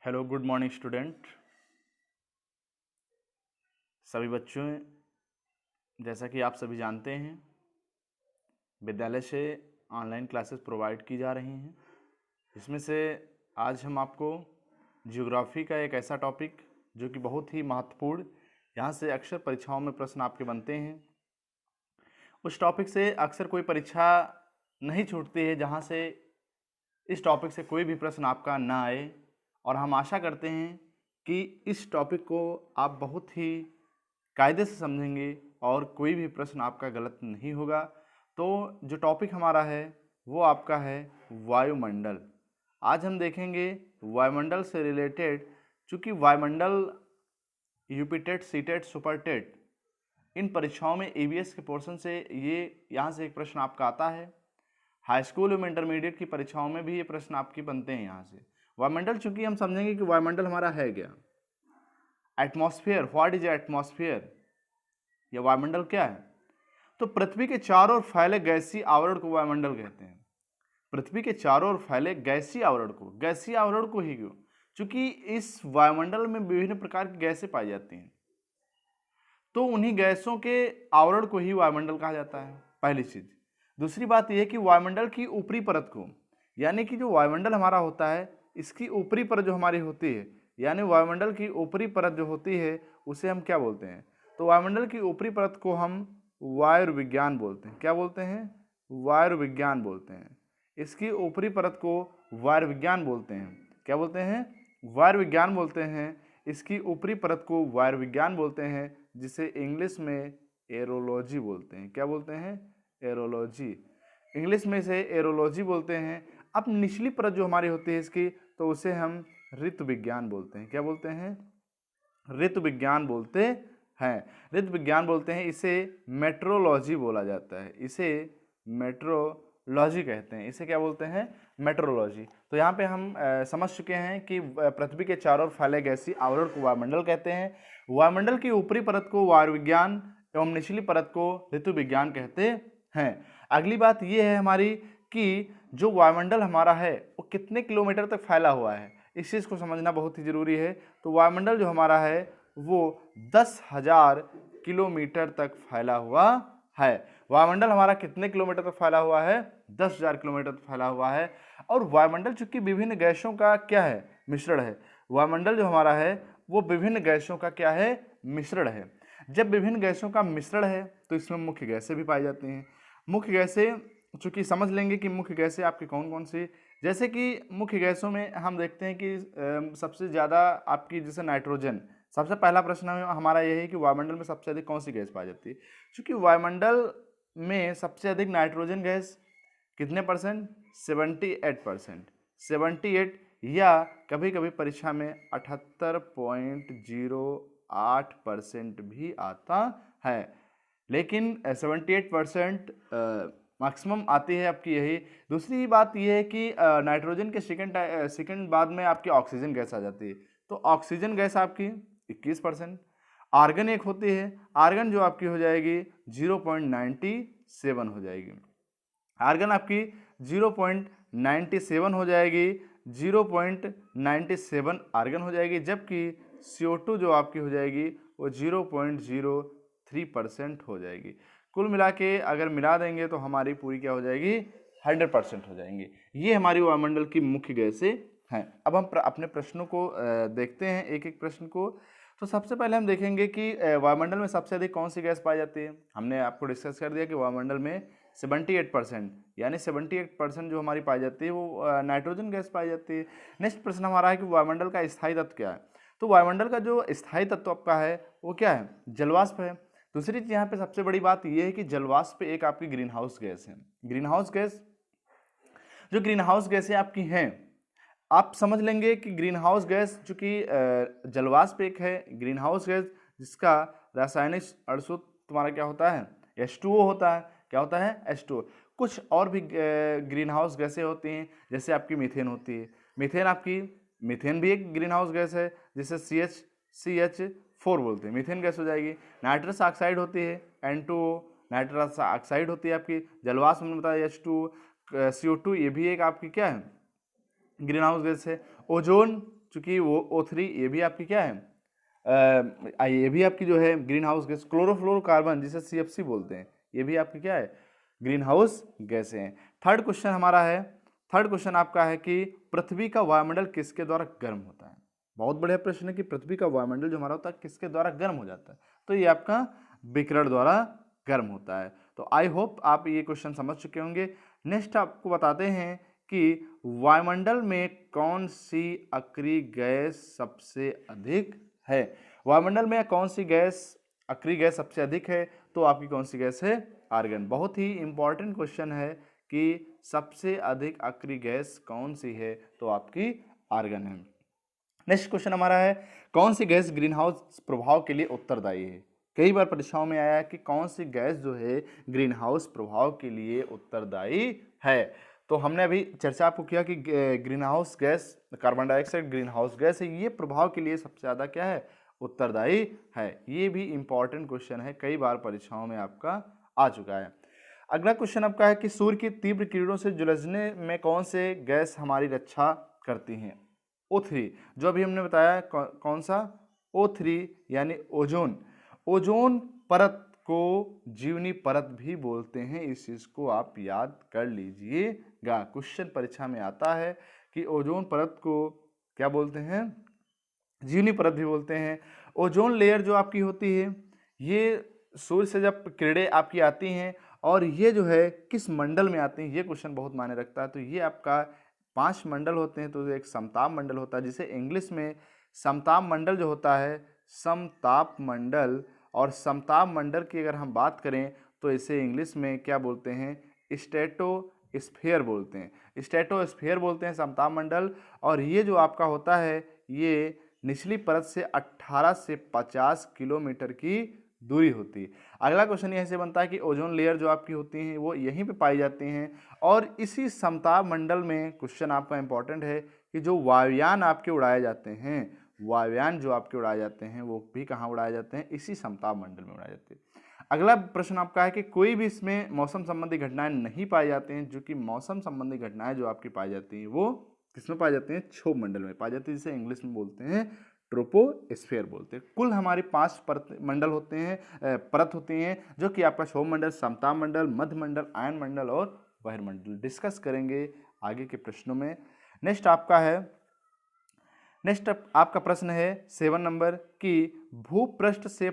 Hello good morning student. सभी बच्चों, जैसा कि आप सभी जानते हैं, विद्यालय से ऑनलाइन क्लासेस प्रोवाइड की जा रही हैं। इसमें से आज हम आपको ज्योग्राफी का एक ऐसा टॉपिक जो कि बहुत ही महत्वपूर्ण, यहाँ से अक्सर परीक्षाओं में प्रश्न आपके बनते हैं, उस टॉपिक से अक्सर कोई परीक्षा नहीं छूटती है जहाँ से इस टॉपिक से कोई भी प्रश्न आपका ना आए। और हम आशा करते हैं कि इस टॉपिक को आप बहुत ही कायदे से समझेंगे और कोई भी प्रश्न आपका गलत नहीं होगा। तो जो टॉपिक हमारा है वो आपका है वायुमंडल। आज हम देखेंगे वायुमंडल से रिलेटेड, चूँकि वायुमंडल UP TET, C TET, super TET, इन परीक्षाओं में ईवीएस के पोर्शन से यहाँ से एक प्रश्न आपका आता है। हाई स्कूल एवं इंटरमीडिएट की परीक्षाओं में भी ये प्रश्न आपकी बनते हैं यहाँ से। वायुमंडल, चूंकि हम समझेंगे कि वायुमंडल हमारा है क्या। एटमॉस्फेयर, व्हाट इज एटमॉस्फेयर, या वायुमंडल क्या है। तो पृथ्वी के चारों ओर फैले गैसीय आवरण को वायुमंडल कहते हैं। पृथ्वी के चारों ओर फैले गैसीय आवरण को ही क्यों, चूंकि इस वायुमंडल में विभिन्न प्रकार की गैसें पाई जाती हैं, तो उन्हीं गैसों के आवरण को ही वायुमंडल कहा जाता है, पहली चीज। दूसरी बात यह है कि वायुमंडल की ऊपरी परत को, यानी कि जो वायुमंडल हमारा होता है इसकी ऊपरी परत जो हमारी होती है, यानी वायुमंडल की ऊपरी परत जो होती है उसे हम क्या बोलते हैं। तो वायुमंडल की ऊपरी परत को हम वायुर्विज्ञान बोलते हैं। क्या बोलते हैं? वायुर्विज्ञान बोलते हैं। इसकी ऊपरी परत को वायुर्विज्ञान बोलते हैं। क्या बोलते हैं? वायुर्विज्ञान बोलते हैं। इसकी ऊपरी परत को वायुर्विज्ञान बोलते हैं, जिसे इंग्लिश में एरोलॉजी बोलते हैं। क्या बोलते हैं? एरोलॉजी। इंग्लिश में इसे एरोलॉजी बोलते हैं। अब निचली परत जो हमारी होती है इसकी, तो उसे हम ऋतु विज्ञान बोलते हैं। क्या बोलते हैं? ऋतु विज्ञान बोलते हैं। ऋतु विज्ञान बोलते हैं। इसे मेट्रोलॉजी बोला जाता है। इसे मेट्रोलॉजी कहते हैं। इसे क्या बोलते हैं? मेट्रोलॉजी। तो यहाँ पे हम समझ चुके हैं कि पृथ्वी के चारों ओर फैले गैसीय आवरण को वायुमंडल कहते हैं। वायुमंडल की ऊपरी परत को वायुविज्ञान एवं निचली परत को ऋतु विज्ञान कहते हैं। अगली बात यह है हमारी कि जो वायुमंडल हमारा है वो कितने किलोमीटर तक फैला हुआ है, इस चीज़ को समझना बहुत ही जरूरी है। तो वायुमंडल जो हमारा है वो 10,000 किलोमीटर तक फैला हुआ है। वायुमंडल हमारा कितने किलोमीटर तक फैला हुआ है? 10,000 किलोमीटर तक फैला हुआ है। और वायुमंडल चूंकि विभिन्न गैसों का क्या है? मिश्रण है। वायुमंडल जो हमारा है वो विभिन्न गैसों का क्या है? मिश्रण है। जब विभिन्न गैसों का मिश्रण है तो इसमें मुख्य गैसें भी पाई जाती हैं। मुख्य गैसें चूंकि समझ लेंगे कि मुख्य गैसें आपकी कौन कौन सी, जैसे कि मुख्य गैसों में हम देखते हैं कि सबसे ज़्यादा आपकी जैसे नाइट्रोजन। सबसे पहला प्रश्न हमारा यह है कि वायुमंडल में सबसे अधिक कौन सी गैस पाई जाती है। क्योंकि वायुमंडल में सबसे अधिक नाइट्रोजन गैस कितने परसेंट? 78%। 78, या कभी कभी परीक्षा में 78.08% भी आता है, लेकिन 78% मैक्सिमम आती है आपकी यही। दूसरी बात यह है कि नाइट्रोजन के सेकंड बाद में आपकी ऑक्सीजन गैस आ जाती है। तो ऑक्सीजन गैस आपकी 21%। आर्गन एक होती है, आर्गन जो आपकी हो जाएगी 0.97 हो जाएगी। आर्गन आपकी 0.97 हो जाएगी, 0.97 आर्गन हो जाएगी, जबकि CO2 जो आपकी हो जाएगी वो 0.03% हो जाएगी। कुल मिला के अगर मिला देंगे तो हमारी पूरी क्या हो जाएगी? 100% हो जाएंगी। ये हमारी वायुमंडल की मुख्य गैसें हैं। अब हम अपने प्रश्नों को देखते हैं, एक एक प्रश्न को। तो सबसे पहले हम देखेंगे कि वायुमंडल में सबसे अधिक कौन सी गैस पाई जाती है। हमने आपको डिस्कस कर दिया कि वायुमंडल में 78%, यानी 78% जो हमारी पाई जाती है वो नाइट्रोजन गैस पाई जाती है। नेक्स्ट प्रश्न हमारा है कि वायुमंडल का स्थायी तत्व क्या है। तो वायुमंडल का जो स्थायी तत्व आपका है वो क्या है? जलवाष्प है। दूसरी चीज यहाँ पे सबसे बड़ी बात यह है कि जलवाष्प एक आपकी ग्रीन हाउस गैस है। ग्रीन हाउस गैस, जो ग्रीन हाउस गैसें आपकी हैं, आप समझ लेंगे कि ग्रीन हाउस गैस चूंकि जलवाष्प एक है ग्रीन हाउस गैस, जिसका रासायनिक अणु तुम्हारा क्या होता है? H2O होता है। क्या होता है? H2O। कुछ और भी ग्रीन हाउस गैसें होती हैं, जैसे आपकी मीथेन होती है। मीथेन भी एक ग्रीन हाउस गैस है, जिसे CH4 बोलते हैं, मीथेन गैस हो जाएगी। नाइट्रस ऑक्साइड होती है, N2O, नाइट्रस ऑक्साइड होती है आपकी। जलवाष्प में बताया H2O, CO2, ये भी एक आपकी क्या है? ग्रीन हाउस गैस है। ओजोन चूंकि वो O3 ये भी आपकी क्या है, ये भी आपकी जो है ग्रीन हाउस गैस, क्लोरोफ्लोरोकार्बन जिसे CFC बोलते हैं, ये भी आपकी क्या है, ग्रीन हाउस गैसें हैं। थर्ड क्वेश्चन हमारा है, थर्ड क्वेश्चन आपका है कि पृथ्वी का वायुमंडल किसके द्वारा गर्म होता है। बहुत बढ़िया प्रश्न है कि पृथ्वी का वायुमंडल जो हमारा होता है किसके द्वारा गर्म हो जाता है, तो ये आपका विकिरण द्वारा गर्म होता है। तो आई होप आप ये क्वेश्चन समझ चुके होंगे। नेक्स्ट आपको बताते हैं कि वायुमंडल में कौन सी अक्रिय गैस सबसे अधिक है। वायुमंडल में कौन सी गैस, अक्रिय गैस सबसे अधिक है, तो आपकी कौन सी गैस है, आर्गन। बहुत ही इंपॉर्टेंट क्वेश्चन है कि सबसे अधिक अक्रिय गैस कौन सी है, तो आपकी आर्गन है। नेक्स्ट क्वेश्चन हमारा है, कौन सी गैस ग्रीन हाउस प्रभाव के लिए उत्तरदायी है। कई बार परीक्षाओं में आया है कि कौन सी गैस जो है ग्रीन हाउस प्रभाव के लिए उत्तरदायी है। तो हमने अभी चर्चा आपको किया कि green house gas, carbon dioxide green house gas है, ये प्रभाव के लिए सबसे ज़्यादा क्या है, उत्तरदायी है। ये भी इंपॉर्टेंट क्वेश्चन है, कई बार परीक्षाओं में आपका आ चुका है। अगला क्वेश्चन आपका है कि सूर्य की तीव्र किरणों से जुलझने में कौन से गैस हमारी रक्षा करती हैं। O3 जो अभी हमने बताया, कौन सा, O3 यानी ओजोन। ओजोन परत को जीवनी परत भी बोलते हैं, इस चीज को आप याद कर लीजिएगा। क्वेश्चन परीक्षा में आता है कि ओजोन परत को क्या बोलते हैं, जीवनी परत भी बोलते हैं। ओजोन लेयर जो आपकी होती है, ये सूर्य से जब किरणें आपकी आती हैं और ये जो है किस मंडल में आती हैं, ये क्वेश्चन बहुत मायने रखता है। तो ये आपका 5 मंडल होते हैं, तो एक समताप मंडल होता है, जिसे इंग्लिश में समताप मंडल जो होता है, समताप मंडल। और समताप मंडल की अगर हम बात करें तो इसे इंग्लिश में क्या बोलते हैं, स्ट्रेटोस्फीयर बोलते हैं, स्ट्रेटोस्फीयर बोलते हैं समताप मंडल। और ये जो आपका होता है, ये निचली परत से 18 से 50 किलोमीटर की दूरी होती है। अगला क्वेश्चन यहीं से बनता है कि ओजोन लेयर जो आपकी होती हैं वो यहीं पे पाई जाती हैं। और इसी समताप मंडल में क्वेश्चन आपका इंपॉर्टेंट है कि जो वायुयान आपके उड़ाए जाते हैं, वायुयान जो आपके उड़ाए जाते हैं वो भी कहाँ उड़ाए जाते हैं, इसी समताप मंडल में उड़ाए जाते हैं। अगला प्रश्न आपका है कि कोई भी इसमें मौसम संबंधी घटनाएं नहीं पाई जाती हैं, जो कि मौसम संबंधी घटनाएं जो आपकी पाई जाती हैं वो किसमें पाई जाती हैं, क्षोभ मंडल में पाई जाती है, जिसे इंग्लिश में बोलते हैं ट्रोपोस्फीयर बोलते हैं। कुल हमारी 5 मंडल होते हैं, परत होती हैं, जो कि आपका क्षोभ मंडल, समताप मंडल, मध्य मंडल, आयन मंडल और बहिर्मंडल। डिस्कस करेंगे आगे के प्रश्नों में। नेक्स्ट आपका प्रश्न है 7 नंबर की भूपृष्ठ से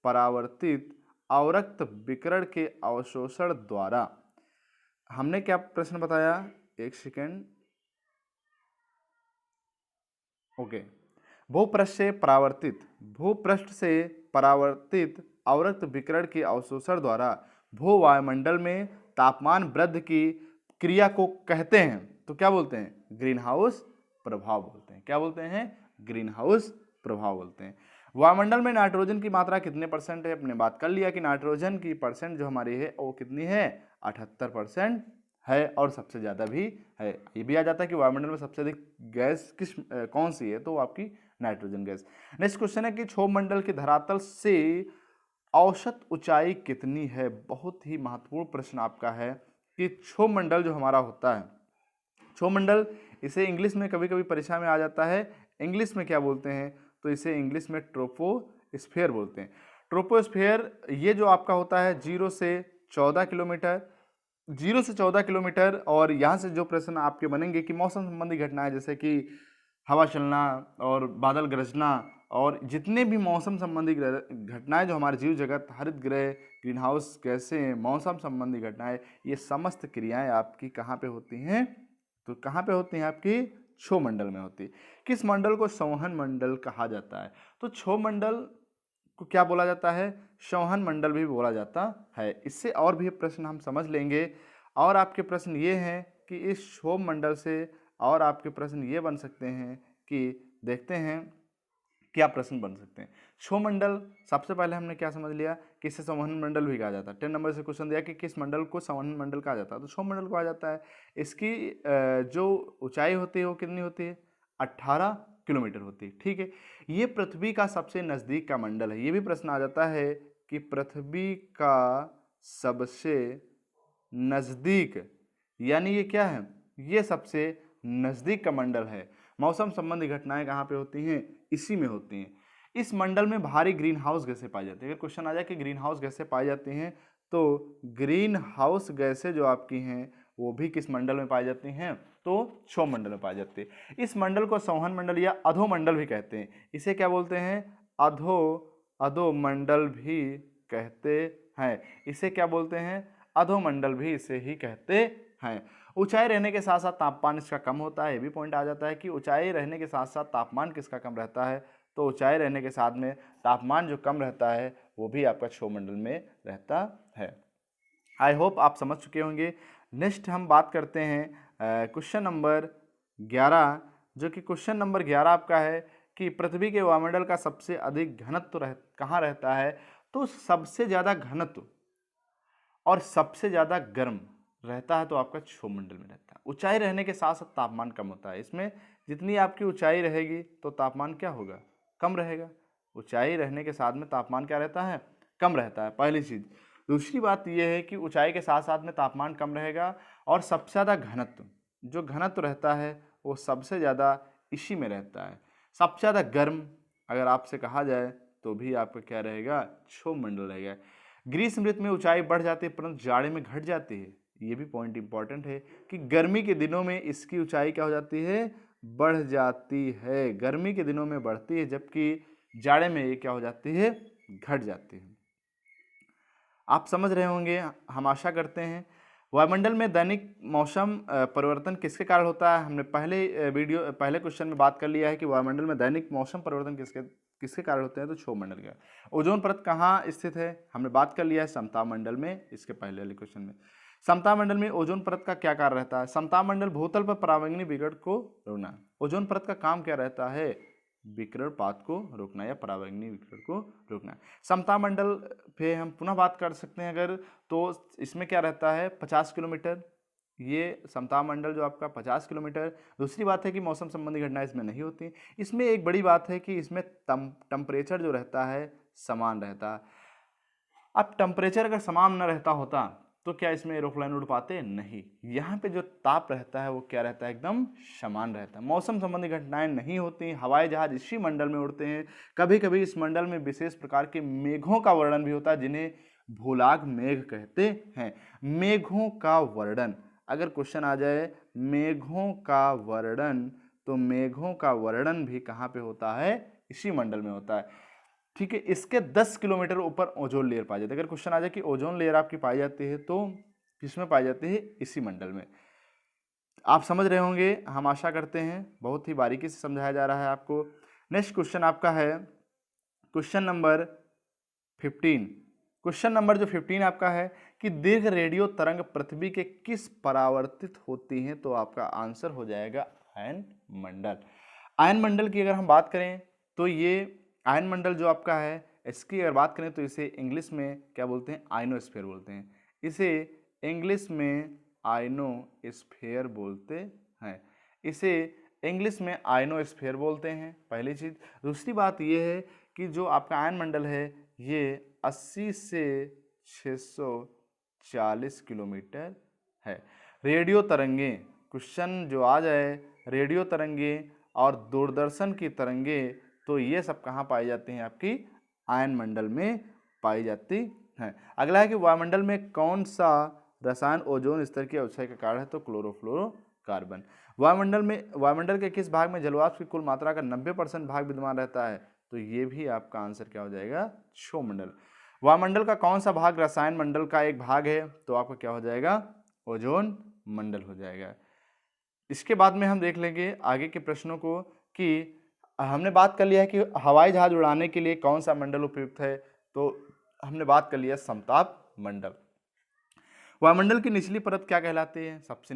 परावर्तित अवरक्त विकिरण के अवशोषण द्वारा। हमने क्या प्रश्न बताया, एक सेकेंड, ओके। भूपृष्ठ से परावर्तित अवरक्त विकिरण के अवशोषण द्वारा भू वायुमंडल में तापमान वृद्धि की क्रिया को कहते हैं, तो क्या बोलते हैं, ग्रीन हाउस प्रभाव बोलते हैं। क्या बोलते हैं, ग्रीन हाउस प्रभाव बोलते हैं। वायुमंडल में नाइट्रोजन की मात्रा कितने परसेंट है, अपने बात कर लिया कि नाइट्रोजन की परसेंट जो हमारी है वो कितनी है, 78% है, और सबसे ज़्यादा भी है। ये भी आ जाता है कि वायुमंडल में सबसे अधिक गैस कौन सी है, तो आपकी नाइट्रोजन गैस। नेक्स्ट क्वेश्चन है कि क्षोभ मंडल के धरातल से औसत ऊंचाई कितनी है। बहुत ही महत्वपूर्ण प्रश्न आपका है कि क्षोभ मंडल जो हमारा होता है, क्षोभ मंडल, इसे इंग्लिश में कभी कभी परीक्षा में आ जाता है, इंग्लिश में क्या बोलते हैं, तो इसे इंग्लिश में ट्रोपोस्फीयर बोलते हैं। ट्रोपोस्फीयर ये जो आपका होता है 0 से 14 किलोमीटर। और यहाँ से जो प्रश्न आपके बनेंगे कि मौसम संबंधी घटनाएं, जैसे कि हवा चलना और बादल गरजना और जितने भी मौसम संबंधी घटनाएं जो हमारे जीव जगत, हरित गृह, ग्रीन हाउस गैसें, मौसम संबंधी घटनाएं, ये समस्त क्रियाएं आपकी कहाँ पे होती हैं, तो कहाँ पे होती हैं, आपकी क्षोभ मंडल में होती है। किस मंडल को संवहन मंडल कहा जाता है, तो क्षोभ मंडल को क्या बोला जाता है, संवहन मंडल भी बोला जाता है। इससे और भी प्रश्न हम समझ लेंगे। और आपके प्रश्न ये हैं कि इस क्षोभ मंडल से, और आपके प्रश्न ये बन सकते हैं कि देखते हैं क्या प्रश्न बन सकते हैं। क्षोभ मंडल, सबसे पहले हमने क्या समझ लिया कि इसे संवहन मंडल भी कहा जाता है। 10 नंबर से क्वेश्चन दिया कि किस मंडल को संवहन मंडल कहा जाता है, तो क्षोभ मंडल कहा जाता है। इसकी जो ऊंचाई होती है वो कितनी होती है, 18 किलोमीटर होती है। ठीक है, ये पृथ्वी का सबसे नजदीक का मंडल है। ये भी प्रश्न आ जाता है कि पृथ्वी का सबसे नज़दीक, यानी ये क्या है, ये सबसे नज़दीक का मंडल है। मौसम संबंधी घटनाएं कहाँ पे होती हैं, इसी में होती हैं। इस मंडल में भारी ग्रीन हाउस गैसें पाई जाती है। अगर क्वेश्चन आ जाए कि ग्रीन हाउस गैसें पाई जाती हैं, तो ग्रीन हाउस गैसें जो आपकी हैं वो भी किस मंडल में पाई जाती हैं, तो क्षोभ मंडल में पाई जाती है। इस मंडल को संवहन मंडल या अधोमंडल भी कहते हैं। इसे क्या बोलते हैं, अधोमंडल भी कहते हैं। इसे क्या बोलते हैं, अधोमंडल भी इसे ही कहते हैं। ऊंचाई रहने के साथ साथ तापमान इसका कम होता है। ये भी पॉइंट आ जाता है कि ऊंचाई रहने के साथ साथ तापमान किसका कम रहता है, तो ऊंचाई रहने के साथ में तापमान जो कम रहता है वो भी आपका क्षोभ मंडल में रहता है। आई होप आप समझ चुके होंगे। नेक्स्ट हम बात करते हैं क्वेश्चन नंबर 11, जो कि क्वेश्चन नंबर 11 आपका है कि पृथ्वी के वायुमंडल का सबसे अधिक घनत्व कहाँ रहता है, तो सबसे ज़्यादा घनत्व और सबसे ज़्यादा गर्म रहता है तो आपका क्षोभ मंडल में रहता है। ऊंचाई रहने के साथ साथ तापमान कम होता है। इसमें जितनी आपकी ऊंचाई रहेगी तो तापमान क्या होगा, कम रहेगा। ऊंचाई रहने के साथ में तापमान क्या रहता है, कम रहता है, पहली चीज़। दूसरी बात यह है कि ऊंचाई के साथ साथ में तापमान कम रहेगा और सबसे ज़्यादा घनत्व, जो घनत्व रहता है वो सबसे ज़्यादा इसी में रहता है। सबसे ज़्यादा गर्म अगर आपसे कहा जाए तो भी आपका क्या रहेगा, क्षोभ मंडल रहेगा। ग्रीष्म ऋतु में ऊंचाई बढ़ जाती है परंतु जाड़े में घट जाती है। ये भी पॉइंट इंपॉर्टेंट है कि गर्मी के दिनों में इसकी ऊंचाई क्या हो जाती है, बढ़ जाती है। गर्मी के दिनों में बढ़ती है जबकि जाड़े में ये क्या हो जाती है, घट जाती है। आप समझ रहे होंगे, हम आशा करते हैं। वायुमंडल में दैनिक मौसम परिवर्तन किसके कारण होता है, हमने पहले क्वेश्चन में बात कर लिया है कि वायुमंडल में दैनिक मौसम परिवर्तन किसके कारण होते हैं, तो क्षोभ मंडल का। ओजोन परत कहाँ स्थित है, हमने बात कर लिया है समताप मंडल में, इसके पहले वाले क्वेश्चन में। समताप मंडल में ओजोन परत का क्या कार्य रहता है, समताप मंडल भूतल पर परावैंगनी विकिरण को रोकना। ओजोन परत का काम क्या रहता है, विकिरण पात को रोकना या परावैंगनी विकिरण को रोकना। समताप मंडल पे हम पुनः बात कर सकते हैं अगर, तो इसमें क्या रहता है 50 किलोमीटर, ये समताप मंडल जो आपका 50 किलोमीटर। दूसरी बात है कि मौसम संबंधी घटनाएं इसमें नहीं होती। इसमें एक बड़ी बात है कि इसमें टेम्परेचर जो रहता है समान रहता है। अब टेम्परेचर अगर समान न रहता होता तो क्या इसमें एरोप्लेन उड़ पाते, नहीं। यहाँ पे जो ताप रहता है वो क्या रहता है, एकदम समान रहता है। मौसम संबंधी घटनाएं नहीं होती। हवाई जहाज इसी मंडल में उड़ते हैं। कभी कभी इस मंडल में विशेष प्रकार के मेघों का वर्णन भी होता है जिन्हें भूलाग मेघ कहते हैं। मेघों का वर्णन, अगर क्वेश्चन आ जाए मेघों का वर्णन, तो मेघों का वर्णन भी कहाँ पे होता है, इसी मंडल में होता है। ठीक है, इसके 10 किलोमीटर ऊपर ओजोन लेयर पाई जाती है। अगर क्वेश्चन आ जाए कि ओजोन लेयर आपकी पाई जाती है तो किसमें पाई जाती है, इसी मंडल में। आप समझ रहे होंगे, हम आशा करते हैं। बहुत ही बारीकी से समझाया जा रहा है आपको। नेक्स्ट क्वेश्चन आपका है क्वेश्चन नंबर 15। क्वेश्चन नंबर जो 15 आपका है कि दीर्घ रेडियो तरंग पृथ्वी के किस परावर्तित होती हैं, तो आपका आंसर हो जाएगा आयन मंडल। आयन मंडल की अगर हम बात करें तो ये आयन मंडल जो आपका है, इसकी अगर बात करें तो इसे इंग्लिश में क्या बोलते हैं, आयनोस्फीयर बोलते हैं। इसे इंग्लिश में आयनोस्फीयर बोलते हैं। इसे इंग्लिश में आयनोस्फीयर बोलते हैं, पहली चीज़। दूसरी बात यह है कि जो आपका आयन मंडल है ये 80 से 640 किलोमीटर है। रेडियो तरंगें, क्वेश्चन जो आ जाए रेडियो तरंगें और दूरदर्शन की तरंगें, तो ये सब कहाँ पाई जाती हैं, आपकी आयन मंडल में पाई जाती हैं। अगला है कि वायुमंडल में कौन सा रसायन ओजोन स्तर की अवक्षय का कारण है, तो क्लोरोफ्लोरोकार्बन। वायुमंडल के किस भाग में जलवाष्प की कुल मात्रा का 90% भाग विद्यमान रहता है, तो ये भी आपका आंसर क्या हो जाएगा, क्षोभ मंडल। वायुमंडल का कौन सा भाग रसायन मंडल का एक भाग है, तो आपका क्या हो जाएगा, ओजोन मंडल हो जाएगा। इसके बाद में हम देख लेंगे आगे के प्रश्नों को कि हमने बात कर लिया है कि हवाई जहाज उड़ाने के लिए कौन सा मंडल उपयुक्त है, तो हमने बात कर लिया समताप मंडल। वायुमंडल की निचली परत क्या कहलाती है, सबसे